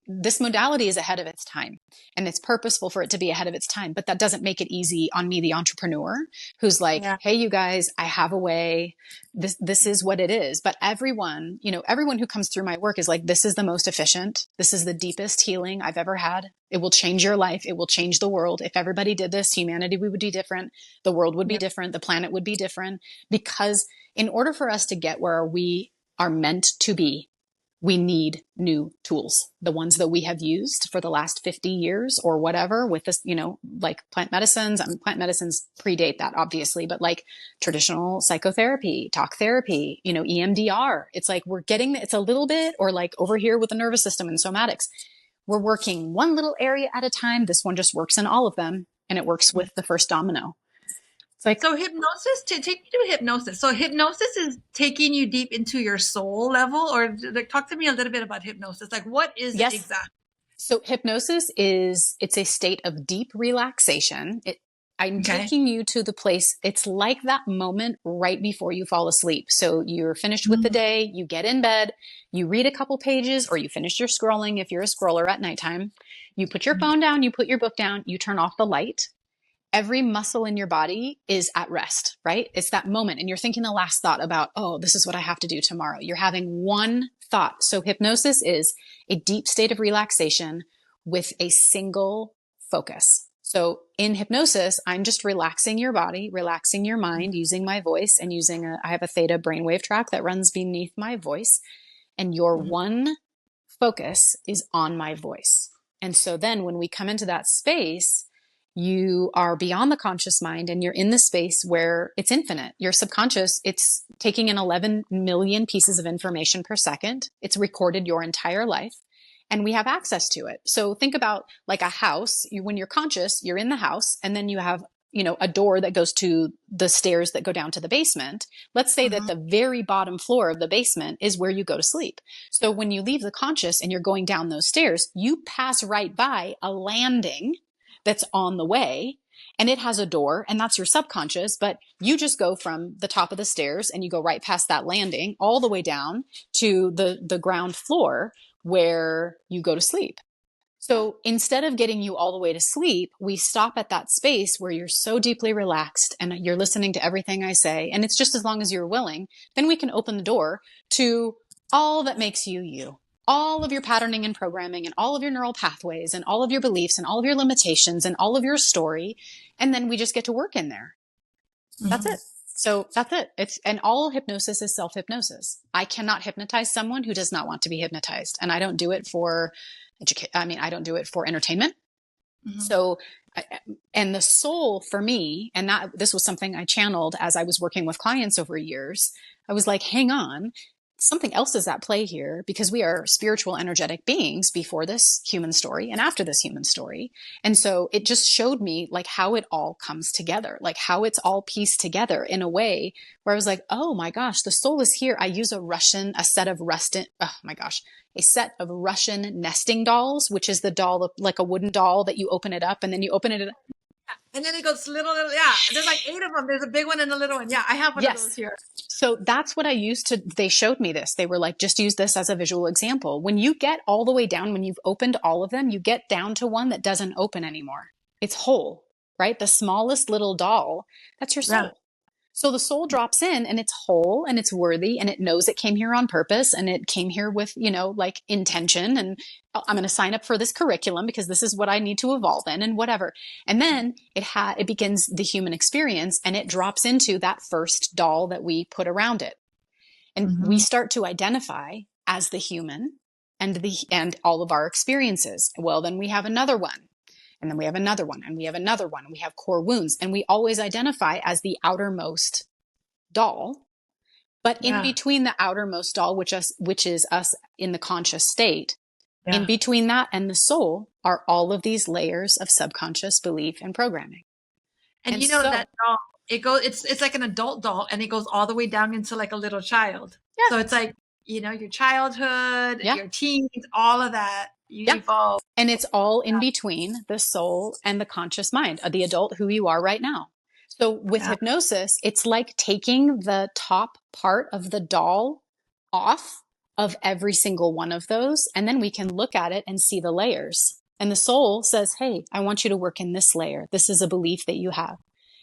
this modality is ahead of its time, and it's purposeful for it to be ahead of its time. But that doesn't make it easy on me, the entrepreneur, who's like, Yeah. hey, you guys, I have a way. This is what it is. But everyone who comes through my work is like, this is the most efficient. This is the deepest healing I've ever had. It will change your life. It will change the world. If everybody did this, humanity would be different. The world would be Yeah. different. The planet would be different. Because in order for us to get where we are meant to be, we need new tools, the ones that we have used for the last 50 years or whatever with this, like plant medicines. I mean, plant medicines predate that obviously, but like traditional psychotherapy, talk therapy, EMDR. It's like it's a little bit, or like over here with the nervous system and somatics, we're working one little area at a time. This one just works in all of them, and it works with the first domino. It's like, So hypnosis, to take me to hypnosis. So hypnosis is taking you deep into your soul level, or like talk to me a little bit about hypnosis. Like, what is it yes. exactly? So hypnosis it's a state of deep relaxation. I'm Okay. taking you to the place. It's like that moment right before you fall asleep. So you're finished with the Mm-hmm. day, you get in bed, you read a couple pages, or you finish your scrolling if you're a scroller at nighttime. You put your phone down, you put your book down, you turn off the light. Every muscle in your body is at rest, right? It's that moment. And you're thinking the last thought about, oh, this is what I have to do tomorrow. You're having one thought. So hypnosis is a deep state of relaxation with a single focus. So in hypnosis, I'm just relaxing your body, relaxing your mind, using my voice and I have a theta brainwave track that runs beneath my voice. And your Mm-hmm. one focus is on my voice. And so then when we come into that space, you are beyond the conscious mind and you're in the space where it's infinite. Your subconscious, it's taking in 11 million pieces of information per second. It's recorded your entire life and we have access to it. So think about like a house. When you're conscious, you're in the house, and then you have a door that goes to the stairs that go down to the basement. Let's say that Mm-hmm. the very bottom floor of the basement is where you go to sleep. So when you leave the conscious and you're going down those stairs, you pass right by a landing that's on the way, and it has a door, and that's your subconscious. But you just go from the top of the stairs and you go right past that landing all the way down to the ground floor where you go to sleep. So instead of getting you all the way to sleep, we stop at that space where you're so deeply relaxed and you're listening to everything I say. And it's just as long as you're willing, then we can open the door to all that makes you you. all of your patterning and programming and all of your neural pathways and all of your beliefs and all of your limitations and all of your story. And then we just get to work in there. That's Mhm. it. So that's it. And all hypnosis is self-hypnosis. I cannot hypnotize someone who does not want to be hypnotized. And I don't do it for I don't do it for entertainment. Mhm. So, and the soul for me, and that this was something I channeled as I was working with clients over years. I was like, hang on, something else is at play here, because we are spiritual, energetic beings before this human story and after this human story. And so it just showed me like how it all comes together, like how it's all pieced together in a way where I was like, oh my gosh, the soul is here. I use a set of a set of Russian nesting dolls, which is the doll, like a wooden doll that you open it up and then you open it. And then it goes little, yeah. There's like 8 of them. There's a big one and a little one. Yeah, I have one of those Yes. here. So that's what I used to, they showed me this. They were like, just use this as a visual example. When you get all the way down, when you've opened all of them, you get down to one that doesn't open anymore. It's whole, right? The smallest little doll, that's your Yeah. soul. So the soul drops in and it's whole and it's worthy and it knows it came here on purpose and it came here with, like intention. And I'm going to sign up for this curriculum because this is what I need to evolve in and whatever. And then it begins the human experience and it drops into that first doll that we put around it. And we Mhm. start to identify as the human and all of our experiences. Well, then we have another one. And then we have another one, and we have another one. We have core wounds, and we always identify as the outermost doll. But in Yeah. between the outermost doll, which is us in the conscious state, in Yeah. between that and the soul are all of these layers of subconscious belief and programming. And And you know so, that doll, it's like an adult doll and it goes all the way down into like a little child. yeah, So it's like, your childhood, yeah, your teens, all of that, you yeah. evolve. And it's all in between the soul and the conscious mind, the adult who you are right now. So with Yeah. hypnosis, it's like taking the top part of the doll off of every single one of those. And then we can look at it and see the layers. And the soul says, hey, I want you to work in this layer. This is a belief that you have.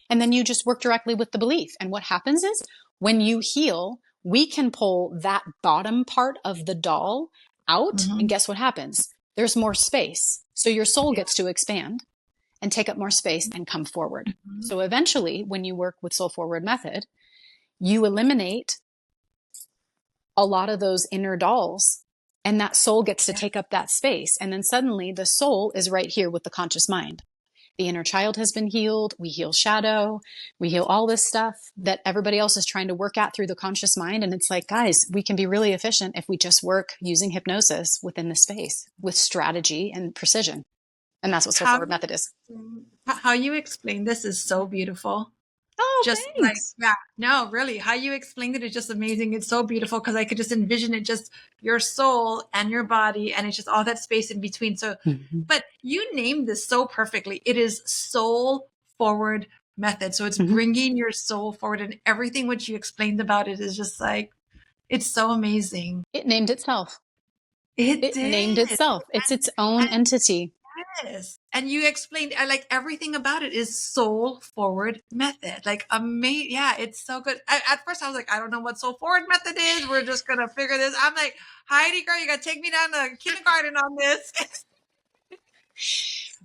And then you just work directly with the belief. And what happens is when you heal, we can pull that bottom part of the doll out. And Mhm. guess what happens? There's more space. So your soul Yeah. gets to expand and take up more space and come forward. Mhm. So eventually, when you work with Soul Forward Method, you eliminate a lot of those inner dolls and that soul gets to Yeah. take up that space. And then suddenly the soul is right here with the conscious mind. The inner child has been healed. We heal shadow. We heal all this stuff that everybody else is trying to work at through the conscious mind. And it's like, guys, we can be really efficient if we just work using hypnosis within the space with strategy and precision. And that's what Soul How Forward Method is. how you explain this is so beautiful. Oh, Just like, thanks. yeah, no, really, how you explained it is just amazing. It's so beautiful because I could just envision it, just your soul and your body, and it's just all that space in between. So, Mm-hmm. but you named this so perfectly. It is soul forward method. So it's Mm-hmm. bringing your soul forward, and everything which you explained about it is just like, it's so amazing. It named itself. It It named did. itself. It's its own And entity. yes. And you explained, I like everything about it is soul forward method. Like, amazing. Yeah, it's so good. At first, I was like, I don't know what soul forward method is. We're just going to figure this. I'm like, Heidi, girl, you got to take me down to kindergarten on this.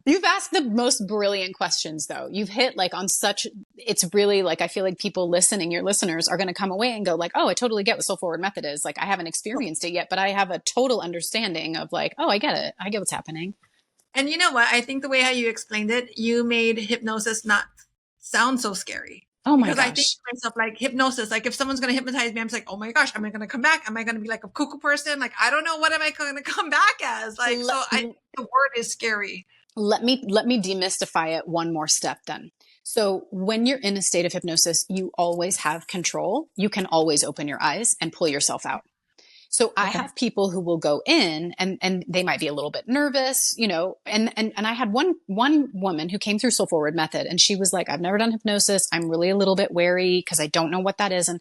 You've asked the most brilliant questions, though. You've hit like on such, it's really like, I feel like people listening, your listeners are going to come away and go like, oh, I totally get what Soul Forward Method is. Like, I haven't experienced it yet, but I have a total understanding of like, oh, I get it. I get what's happening. And you know what? I think the way how you explained it, you made hypnosis not sound so scary. Oh my Because I think gosh. to myself, like hypnosis, like if someone's going to hypnotize me, I'm just like, oh my gosh, am I going to come back? Am I going to be like a cuckoo person? Like, I don't know. What am I going to come back as? Like, so I think the word is scary. Let me demystify it one more step then. So when you're in a state of hypnosis, you always have control. You can always open your eyes and pull yourself out. So I Okay. have people who will go in and they might be a little bit nervous, and I had one woman who came through Soul Forward Method and she was like, I've never done hypnosis. I'm really a little bit wary because I don't know what that is. And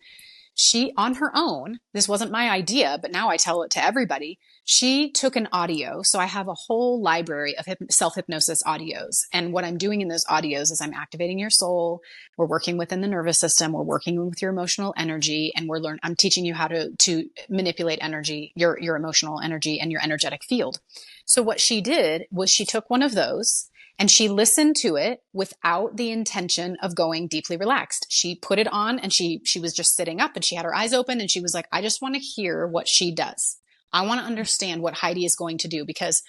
She, on her own, this wasn't my idea, but now I tell it to everybody. She took an audio. So I have a whole library of self-hypnosis audios. And what I'm doing in those audios is I'm activating your soul. We're working within the nervous system. We're working with your emotional energy, and I'm teaching you how to manipulate energy, your emotional energy and your energetic field. So what she did was she took one of those and she listened to it without the intention of going deeply relaxed. She put it on and she was just sitting up and she had her eyes open and she was like, I just want to hear what she does. I want to understand what Heidi is going to do, because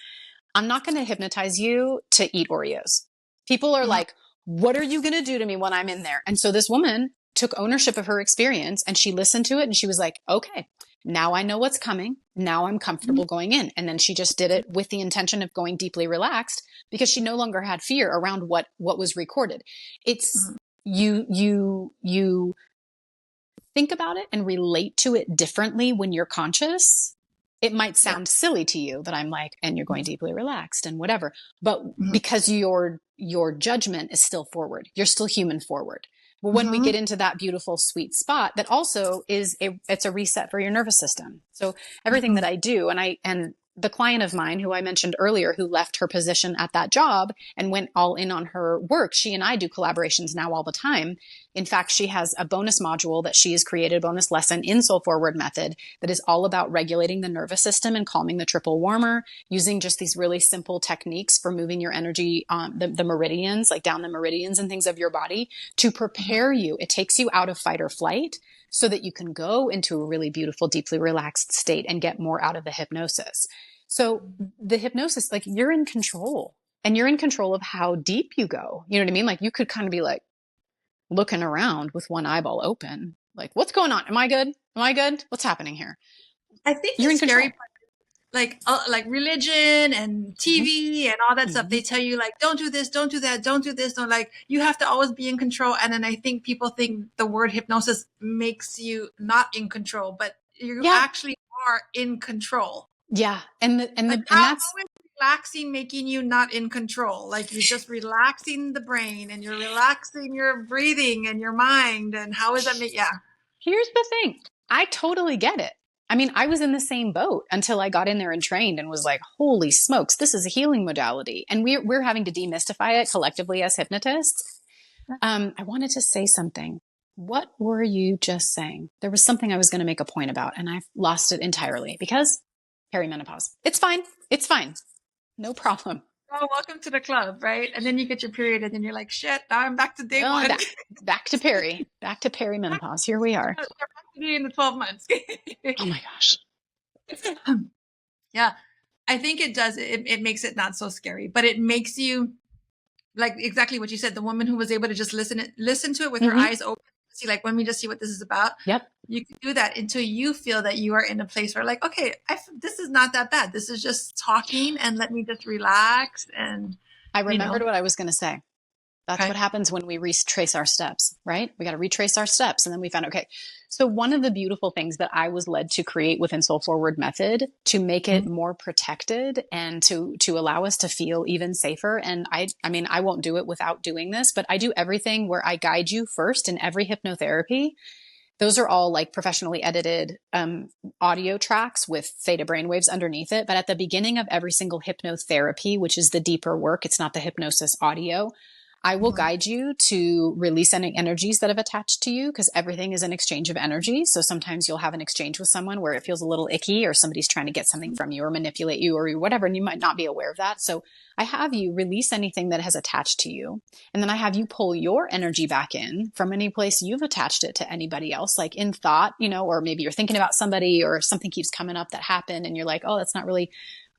I'm not going to hypnotize you to eat Oreos. People are like, what are you going to do to me when I'm in there? And so this woman took ownership of her experience and she listened to it and she was like, okay, now I know what's coming. Now I'm comfortable going in. And then she just did it with the intention of going deeply relaxed, because she no longer had fear around what was recorded. It's you think about it and relate to it differently when you're conscious. It might sound silly to you that I'm like, and you're going deeply relaxed and whatever, but because your judgment is still forward, you're still human forward. But when we get into that beautiful sweet spot, that also it's a reset for your nervous system. So everything that I do, and the client of mine who I mentioned earlier, who left her position at that job and went all in on her work, she and I do collaborations now all the time. In fact, she has a bonus module that she has created, a bonus lesson in Soul Forward Method, that is all about regulating the nervous system and calming the triple warmer, using just these really simple techniques for moving your energy, the meridians, like down the meridians and things of your body, to prepare you. It takes you out of fight or flight so that you can go into a really beautiful, deeply relaxed state and get more out of the hypnosis. So the hypnosis, like, you're in control, and you're in control of how deep you go. You know what I mean? Like, you could kind of be like looking around with one eyeball open, like, what's going on? Am I good? Am I good? What's happening here? I think You're the in scary control. part, like religion and TV and all that stuff, Mm-hmm. they tell you like, don't do this, don't do that, don't do this, don't, like, you have to always be in control. And then I think people think the word hypnosis makes you not in control, but you Yeah. actually are in control. Yeah. And Like, how that's, is relaxing making you not in control? Like, you're just relaxing the brain and you're relaxing your breathing and your mind. And how is that make? Yeah. here's the thing. I totally get it. I mean, I was in the same boat until I got in there and trained and was like, holy smokes, this is a healing modality. And we're having to demystify it collectively as hypnotists. I wanted to say something. What were you just saying? There was something I was going to make a point about, and I've lost it entirely because perimenopause. It's fine. It's fine. No problem. Oh, welcome to the club, right? And then you get your period, and then you're like, shit, now I'm back to day Well, one. back to perimenopause. Here we are. Back to being in the 12 months. Oh my gosh. Yeah, I think it does. It makes it not so scary, but it makes you, like, exactly what you said. The woman who was able to just listen to it with her eyes open, see, like, let me just see what this is about. Yep. You can do that until you feel that you are in a place where, like, okay, this is not that bad. This is just talking, and let me just relax. And I remembered what I was going to say. That's okay. what happens when we retrace our steps, right? We got to retrace our steps. And then we found, okay. So one of the beautiful things that I was led to create within Soul Forward Method to make it more protected and to allow us to feel even safer. And I mean, I won't do it without doing this, but I do everything where I guide you first in every hypnotherapy. Those are all like professionally edited audio tracks with theta brainwaves underneath it. But at the beginning of every single hypnotherapy, which is the deeper work, it's not the hypnosis audio, I will guide you to release any energies that have attached to you, because everything is an exchange of energy. So sometimes you'll have an exchange with someone where it feels a little icky, or somebody's trying to get something from you or manipulate you or whatever, and you might not be aware of that. So I have you release anything that has attached to you. And then I have you pull your energy back in from any place you've attached it to anybody else, like in thought, or maybe you're thinking about somebody or something keeps coming up that happened and you're like, oh, that's not really,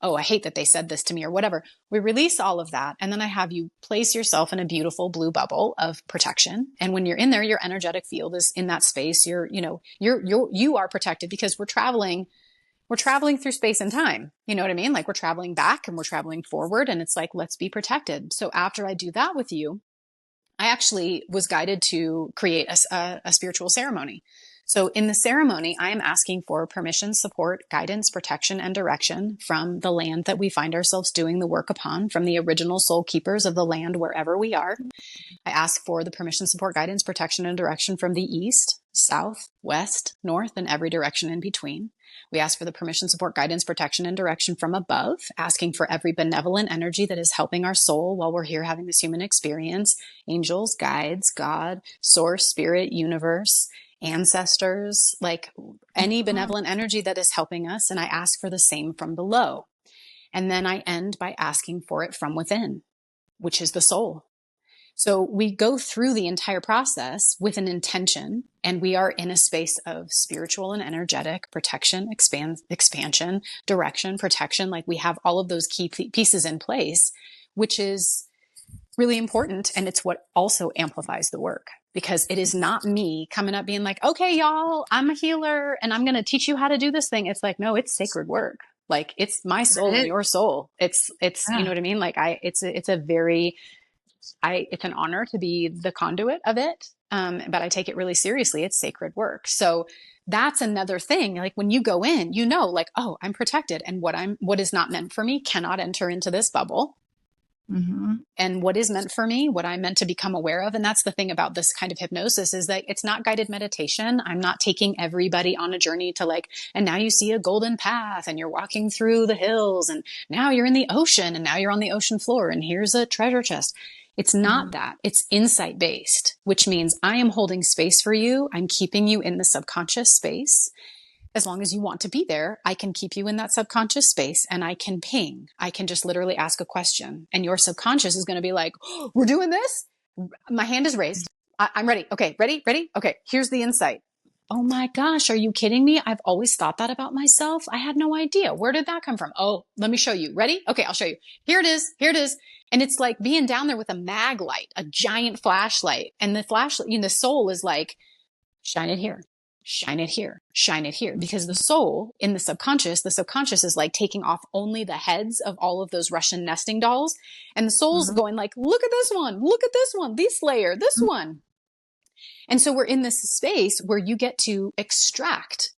oh, I hate that they said this to me or whatever. We release all of that. And then I have you place yourself in a beautiful blue bubble of protection. And when you're in there, your energetic field is in that space. You are protected because we're traveling through space and time. You know what I mean? Like, we're traveling back and we're traveling forward, and it's like, let's be protected. So after I do that with you, I actually was guided to create a spiritual ceremony. So in the ceremony, I am asking for permission, support, guidance, protection, and direction from the land that we find ourselves doing the work upon, from the original soul keepers of the land wherever we are. I ask for the permission, support, guidance, protection, and direction from the east, south, west, north, and every direction in between. We ask for the permission, support, guidance, protection, and direction from above, asking for every benevolent energy that is helping our soul while we're here having this human experience. Angels, guides, God, source, spirit, universe, ancestors, like any benevolent energy that is helping us. And I ask for the same from below. And then I end by asking for it from within, which is the soul. So we go through the entire process with an intention, and we are in a space of spiritual and energetic protection, expansion, direction, protection. Like we have all of those key pieces in place, which is really important. And it's what also amplifies the work, because it is not me coming up being like, okay, y'all, I'm a healer and I'm going to teach you how to do this thing. It's like, no, it's sacred work. Like it's my soul and your soul. It's, you know what I mean? Like it's an honor to be the conduit of it. But I take it really seriously. It's sacred work. So that's another thing. Like when you go in, you know, like, oh, I'm protected, and what is not meant for me cannot enter into this bubble. Mm-hmm. And what is meant for me, what I'm meant to become aware of. And that's the thing about this kind of hypnosis, is that it's not guided meditation. I'm not taking everybody on a journey to like, and now you see a golden path and you're walking through the hills and now you're in the ocean and now you're on the ocean floor and here's a treasure chest. It's not that. It's insight based, which means I am holding space for you. I'm keeping you in the subconscious space. As long as you want to be there, I can keep you in that subconscious space, and I can ping. I can just literally ask a question, and your subconscious is going to be like, oh, we're doing this. My hand is raised. I'm ready. Okay. Ready? Okay. Here's the insight. Oh my gosh. Are you kidding me? I've always thought that about myself. I had no idea. Where did that come from? Oh, let me show you. Ready? Okay. I'll show you. Here it is. And it's like being down there with a mag light, a giant flashlight. And the flashlight, the soul is like, shine it here. Shine it here, shine it here. Because the soul in the subconscious is like taking off only the heads of all of those Russian nesting dolls. And the soul's going like, look at this one, this layer, this one. And so we're in this space where you get to extract.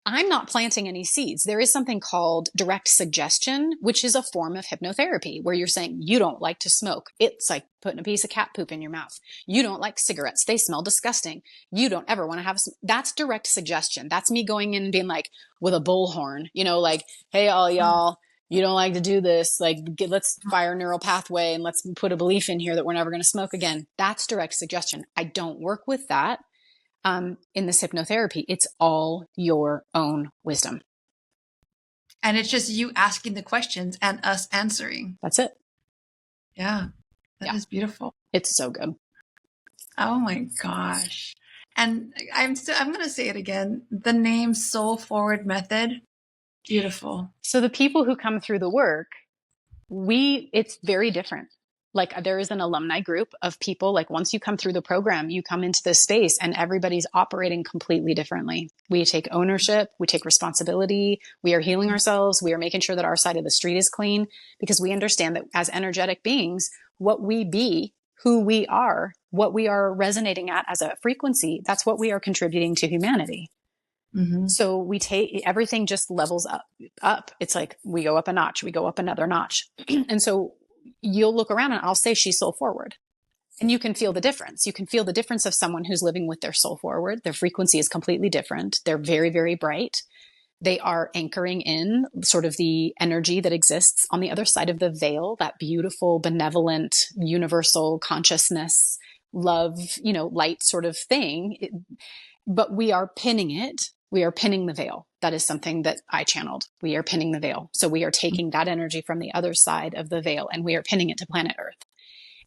I'm not planting any seeds. There is something called direct suggestion, which is a form of hypnotherapy where you're saying, you don't like to smoke. It's like putting a piece of cat poop in your mouth. You don't like cigarettes. They smell disgusting. You don't ever want to have, that's direct suggestion. That's me going in and being like with a bullhorn, like, hey, all y'all, you don't like to do this. Like, let's fire a neural pathway and let's put a belief in here that we're never going to smoke again. That's direct suggestion. I don't work with that. In this hypnotherapy, it's all your own wisdom. And it's just you asking the questions and us answering. That's it. Yeah. That is beautiful. It's so good. Oh my gosh. And I'm going to say it again. The name Soul Forward Method. Beautiful. So the people who come through the work, it's very different. Like there is an alumni group of people, like once you come through the program, you come into this space and everybody's operating completely differently. We take ownership, we take responsibility, we are healing ourselves, we are making sure that our side of the street is clean, because we understand that as energetic beings, what we be, who we are, what we are resonating at as a frequency, that's what we are contributing to humanity. Mm-hmm. So we take everything just levels up. It's like we go up a notch, we go up another notch. And so you'll look around and I'll say she's soul forward. And you can feel the difference. You can feel the difference of someone who's living with their soul forward. Their frequency is completely different. They're very, very bright. They are anchoring in sort of the energy that exists on the other side of the veil, that beautiful, benevolent, universal consciousness, love, light sort of thing. But we are pinning it. We are pinning the veil. That is something that I channeled. We are pinning the veil. So we are taking that energy from the other side of the veil and we are pinning it to planet Earth.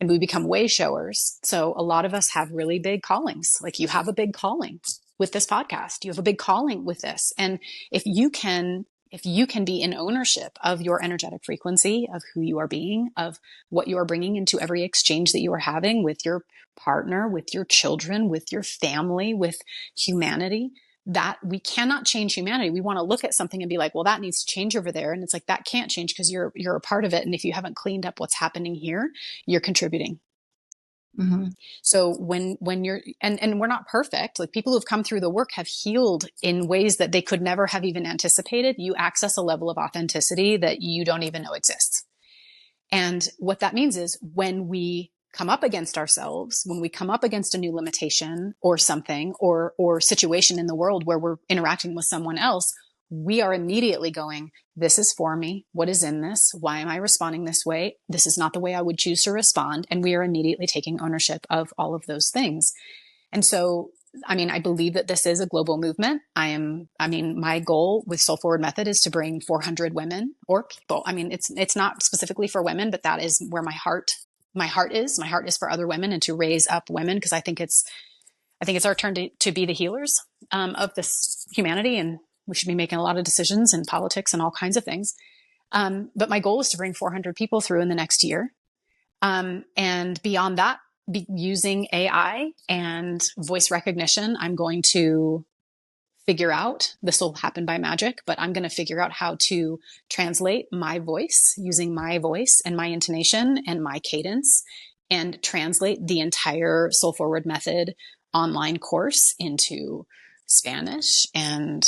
And we become way showers. So a lot of us have really big callings. Like you have a big calling with this podcast. You have a big calling with this. And if you can be in ownership of your energetic frequency, of who you are being, of what you are bringing into every exchange that you are having with your partner, with your children, with your family, with humanity, that we cannot change humanity. We want to look at something and be like, well, that needs to change over there. And it's like, that can't change because you're a part of it. And if you haven't cleaned up what's happening here, you're contributing. Mm-hmm. So when you're, and we're not perfect, like people who've come through the work have healed in ways that they could never have even anticipated. You access a level of authenticity that you don't even know exists. And what that means is when we come up against ourselves, when we come up against a new limitation or something or situation in the world where we're interacting with someone else, we are immediately going, this is for me. What is in this? Why am I responding this way? This is not the way I would choose to respond. And we are immediately taking ownership of all of those things. And so, I mean, I believe that this is a global movement. My goal with Soul Forward Method is to bring 400 women or people. I mean, it's not specifically for women, but that is where my heart is. My heart is for other women and to raise up women, because I think it's our turn to be the healers of this humanity, and we should be making a lot of decisions in politics and all kinds of things. But my goal is to bring 400 people through in the next year. And beyond that, using AI and voice recognition, I'm going to figure out, this will happen by magic, but I'm going to figure out how to translate my voice using my voice and my intonation and my cadence, and translate the entire Soul Forward Method online course into Spanish and,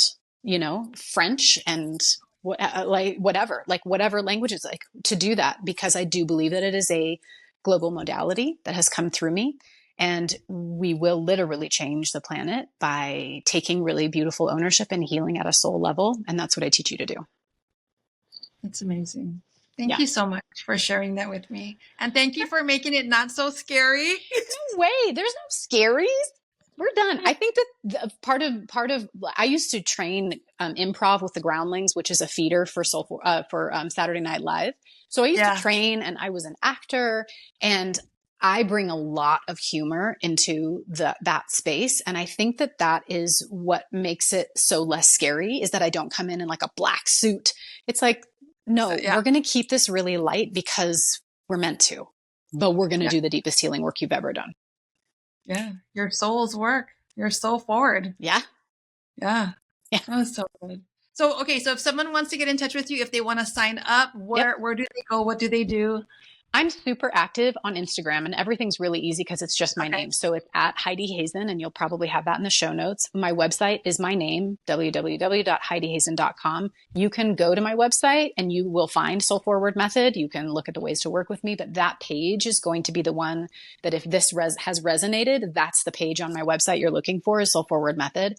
French and whatever languages, like, to do that, because I do believe that it is a global modality that has come through me. And we will literally change the planet by taking really beautiful ownership and healing at a soul level. And that's what I teach you to do. That's amazing. Thank Yeah. you so much for sharing that with me. And thank you for making it not so scary. No way. There's no scaries. We're done. I think that part of I used to train improv with the Groundlings, which is a feeder for Saturday Night Live. So I used to train, and I was an actor, and I bring a lot of humor into that space. And I think that is what makes it so less scary, is that I don't come in like a black suit. It's like, no, we're going to keep this really light because we're meant to, but we're going to do the deepest healing work you've ever done. Yeah. Your soul's work. Your soul forward. Yeah. Yeah. That was so good. So, okay. So if someone wants to get in touch with you, if they want to sign up, where do they go? What do they do? I'm super active on Instagram, and everything's really easy because it's just my name. So it's at Heidi Hazen, and you'll probably have that in the show notes. My website is my name, www.heidihazen.com. You can go to my website and you will find Soul Forward Method. You can look at the ways to work with me, but that page is going to be the one that, if this has resonated, that's the page on my website you're looking for, is Soul Forward Method.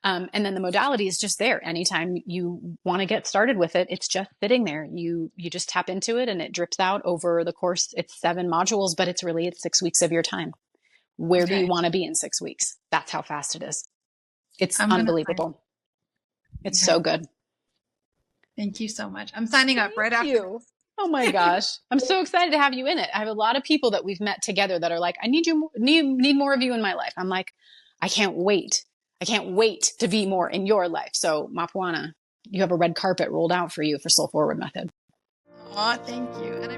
And then the modality is just there. Anytime you want to get started with it, it's just sitting there. You just tap into it and it drips out over the course. It's 7 modules, but it's 6 weeks of your time. Where do you want to be in 6 weeks? That's how fast it is. It's unbelievable. It's so good. Thank you so much. I'm signing up right after you. Oh my gosh. I'm so excited to have you in it. I have a lot of people that we've met together that are like, I need more of you in my life. I'm like, I can't wait. I can't wait to be more in your life. So Mapuana, you have a red carpet rolled out for you for Soul Forward Method. Oh, thank you. And